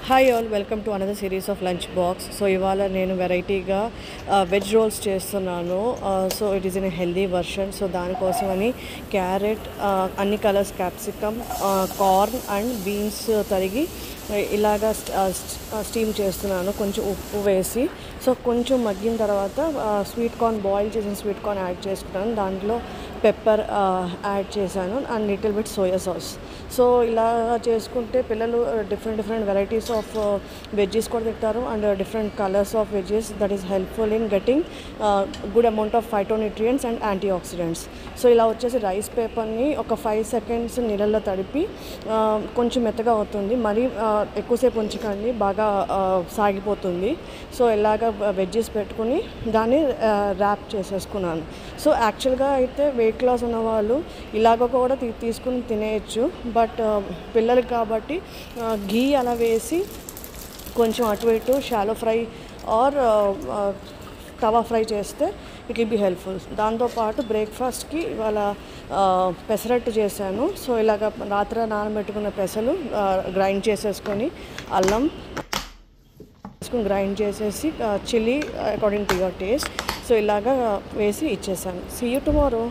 Hi all welcome to another series of lunch box. So ఇవాళ నేను వెరైటీగా veg rolls చేస్తున్నాను. So it is in a healthy version. So దానికోసమని carrot, అన్ని colours capsicum, corn and beans తరిగి ఇలాగా steam చేస్తున్నాను కొంచెం ఉప్పు వేసి. సో కొంచెం మగ్గిన తర్వాత స్వీట్ కార్న్, బాయిల్ చేసిన స్వీట్ కార్న్ యాడ్ చేసుకున్నాను. దాంట్లో పెప్పర్ యాడ్ చేశాను and little bit soya sauce. So ఇలా చేసుకుంటే పిల్లలు డిఫరెంట్ వెరైటీస్ ఆఫ్ వెజ్జెస్ కూడా తింటారు and different colours of veggies. That is helpful in getting good amount of phytonutrients and anti oxidants. So ఇలా వచ్చేసి రైస్ పేపర్ని ఒక 5 seconds నీళ్ళల్లో తడిపి కొంచెం మెత్తగా అవుతుంది. మరీ ఎక్కువసేపు ఉంచకండి, బాగా సాగిపోతుంది. సో ఇలాగ వెజ్జెస్ పెట్టుకుని దాన్ని ర్యాప్ చేసేసుకున్నాను. సో యాక్చువల్గా అయితే వెయిట్ లాస్ ఉన్న వాళ్ళు ఇలాగ కూడా తీసుకుని తినేయచ్చు. బట్ పిల్లలకి కాబట్టి ఘీ అలా వేసి కొంచెం అటు ఇటు shallow fry or tawa fry చేస్తే ఇట్ విల్ బి హెల్ప్ఫుల్. దాంతోపాటు బ్రేక్ఫాస్ట్కి ఇవాళ పెసరట్టు చేశాను. సో ఇలాగ రాత్రి నానబెట్టుకున్న పెసలు గ్రైండ్ చేసేసుకొని అల్లం వేసుకొని గ్రైండ్ చేసేసి chilli according to your taste so ఇలాగా వేసి ఇచ్చేసాను. See you tomorrow.